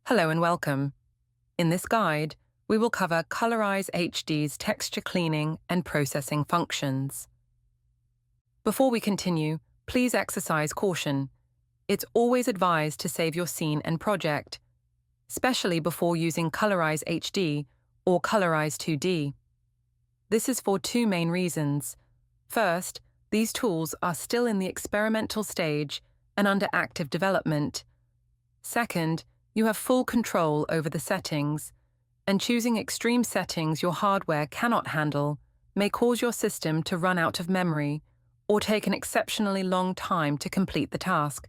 Hello and welcome. In this guide, we will cover Colorize HD's texture cleaning and processing functions. Before we continue, please exercise caution. It's always advised to save your scene and project, especially before using Colorize HD or Colorize 2D. This is for two main reasons. First, these tools are still in the experimental stage and under active development. Second, you have full control over the settings, and choosing extreme settings your hardware cannot handle may cause your system to run out of memory or take an exceptionally long time to complete the task.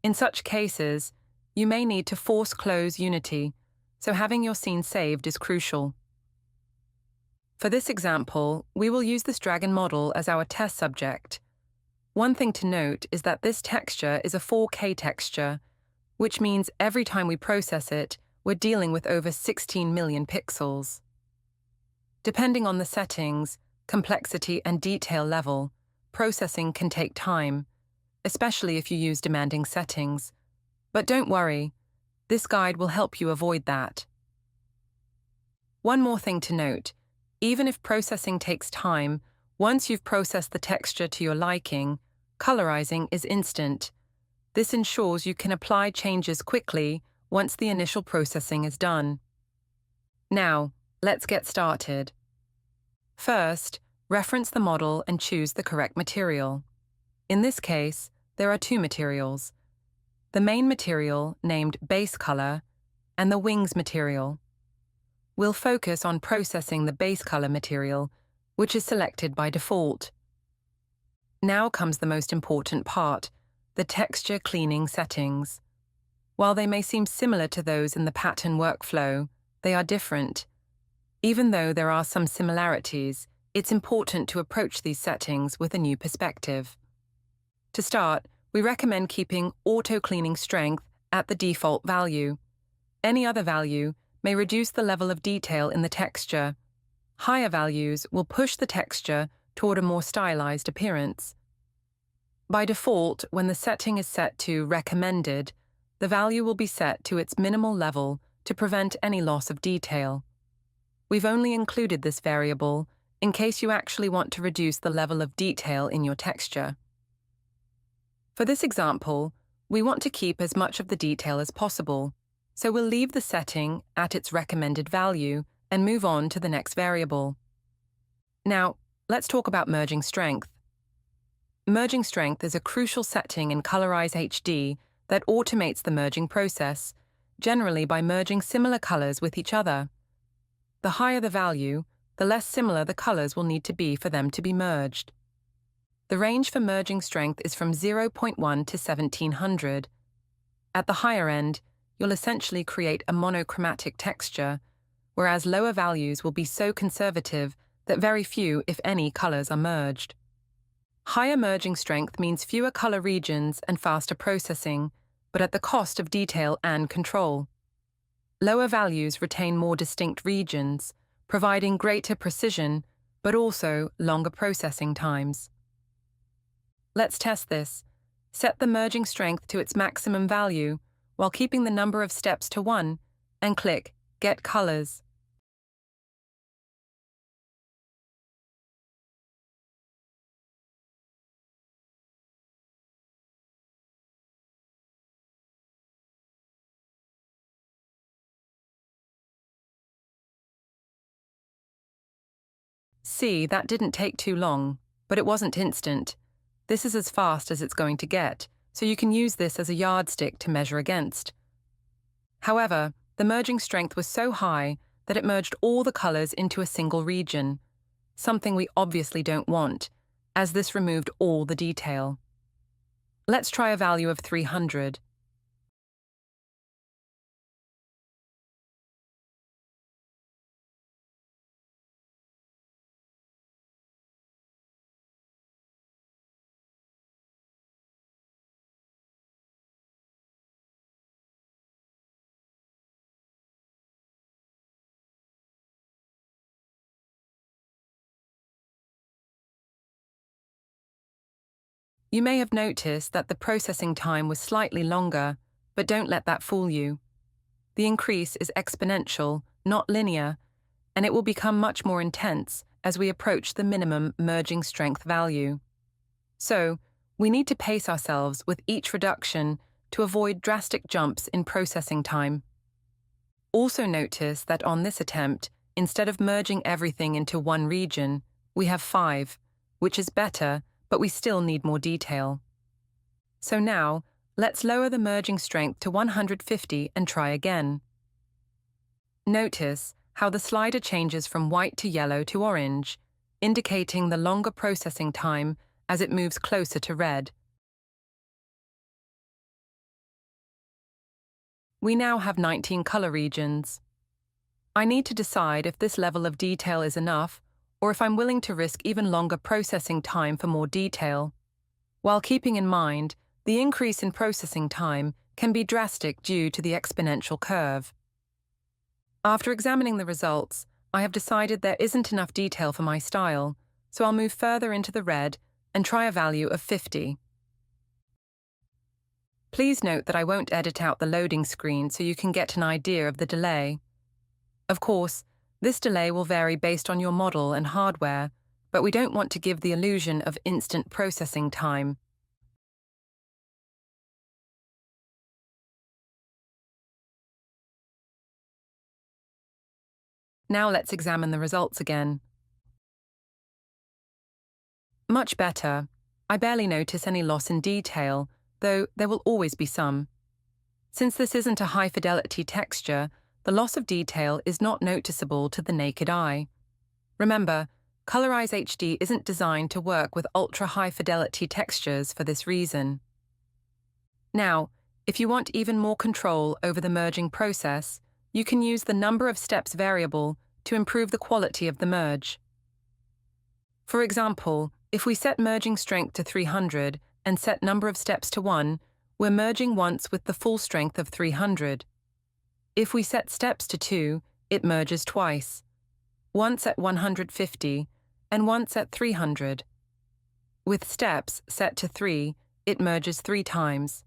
In such cases, you may need to force close Unity, so having your scene saved is crucial. For this example, we will use this dragon model as our test subject. One thing to note is that this texture is a 4K texture, which means every time we process it, we're dealing with over 16 million pixels. Depending on the settings, complexity and detail level, processing can take time, especially if you use demanding settings. But don't worry, this guide will help you avoid that. One more thing to note, even if processing takes time, once you've processed the texture to your liking, colorizing is instant. This ensures you can apply changes quickly once the initial processing is done. Now, let's get started. First, reference the model and choose the correct material. In this case, there are two materials: the main material, named base color, and the wings material. We'll focus on processing the base color material, which is selected by default. Now comes the most important part: the texture cleaning settings. While they may seem similar to those in the pattern workflow, they are different. Even though there are some similarities, it's important to approach these settings with a new perspective. To start, we recommend keeping auto cleaning strength at the default value. Any other value may reduce the level of detail in the texture. Higher values will push the texture toward a more stylized appearance. By default, when the setting is set to recommended, the value will be set to its minimal level to prevent any loss of detail. We've only included this variable in case you actually want to reduce the level of detail in your texture. For this example, we want to keep as much of the detail as possible, so we'll leave the setting at its recommended value and move on to the next variable. Now, let's talk about merging strength. Merging strength is a crucial setting in Colorize HD that automates the merging process, generally by merging similar colors with each other. The higher the value, the less similar the colors will need to be for them to be merged. The range for merging strength is from 0.1 to 1700. At the higher end, you'll essentially create a monochromatic texture, whereas lower values will be so conservative that very few, if any, colors are merged. Higher merging strength means fewer color regions and faster processing, but at the cost of detail and control. Lower values retain more distinct regions, providing greater precision, but also longer processing times. Let's test this. Set the merging strength to its maximum value, while keeping the number of steps to 1, and click Get Colors. See, that didn't take too long, but it wasn't instant. This is as fast as it's going to get, so you can use this as a yardstick to measure against. However, the merging strength was so high that it merged all the colors into a single region, something we obviously don't want, as this removed all the detail. Let's try a value of 300. You may have noticed that the processing time was slightly longer, but don't let that fool you. the increase is exponential, not linear, and it will become much more intense as we approach the minimum merging strength value. So, we need to pace ourselves with each reduction to avoid drastic jumps in processing time. Also notice that on this attempt, instead of merging everything into one region, we have 5, which is better, but we still need more detail. So now, let's lower the merging strength to 150 and try again. Notice how the slider changes from white to yellow to orange, indicating the longer processing time as it moves closer to red. We now have 19 color regions. I need to decide if this level of detail is enough, or if I'm willing to risk even longer processing time for more detail, while keeping in mind the increase in processing time can be drastic due to the exponential curve. After examining the results, I have decided there isn't enough detail for my style, so I'll move further into the red and try a value of 50. Please note that I won't edit out the loading screen so you can get an idea of the delay. Of course, this delay will vary based on your model and hardware, but we don't want to give the illusion of instant processing time. Now let's examine the results again. Much better. I barely notice any loss in detail, though there will always be some. Since this isn't a high-fidelity texture, the loss of detail is not noticeable to the naked eye. Remember, Colorize HD isn't designed to work with ultra-high-fidelity textures for this reason. Now, if you want even more control over the merging process, you can use the number of steps variable to improve the quality of the merge. For example, if we set merging strength to 300 and set number of steps to 1, we're merging once with the full strength of 300. If we set steps to 2, it merges twice, once at 150 and once at 300. With steps set to 3, it merges 3 times,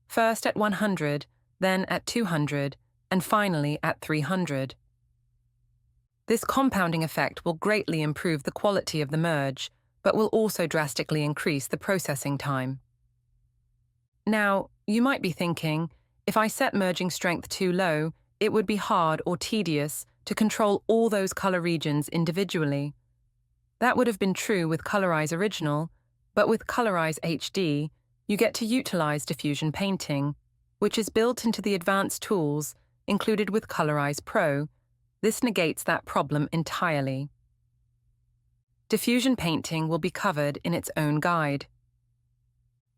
first at 100, then at 200, and finally at 300. This compounding effect will greatly improve the quality of the merge, but will also drastically increase the processing time. Now, you might be thinking, if I set merging strength too low, it would be hard or tedious to control all those color regions individually. That would have been true with Colorize Original, but with Colorize HD, you get to utilize diffusion painting, which is built into the advanced tools included with Colorize Pro. This negates that problem entirely. Diffusion painting will be covered in its own guide.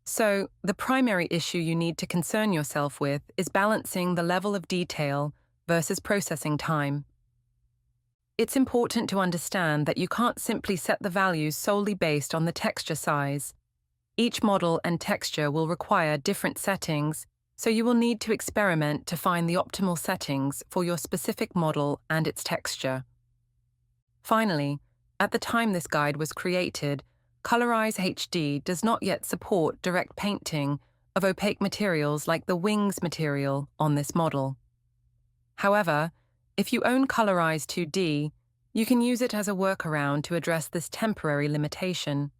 So, the primary issue you need to concern yourself with is balancing the level of detail versus processing time. It's important to understand that you can't simply set the values solely based on the texture size. Each model and texture will require different settings, so you will need to experiment to find the optimal settings for your specific model and its texture. Finally, at the time this guide was created, Colorize HD does not yet support direct painting of opaque materials like the wings material on this model. However, if you own Colorize 2D, you can use it as a workaround to address this temporary limitation.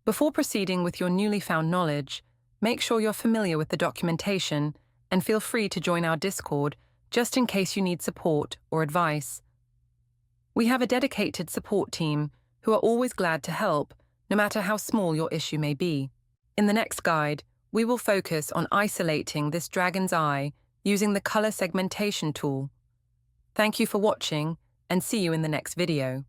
Before proceeding with your newly found knowledge, make sure you're familiar with the documentation and feel free to join our Discord just in case you need support or advice. We have a dedicated support team who are always glad to help, no matter how small your issue may be. In the next guide, we will focus on isolating this dragon's eye using the color segmentation tool. Thank you for watching, and see you in the next video.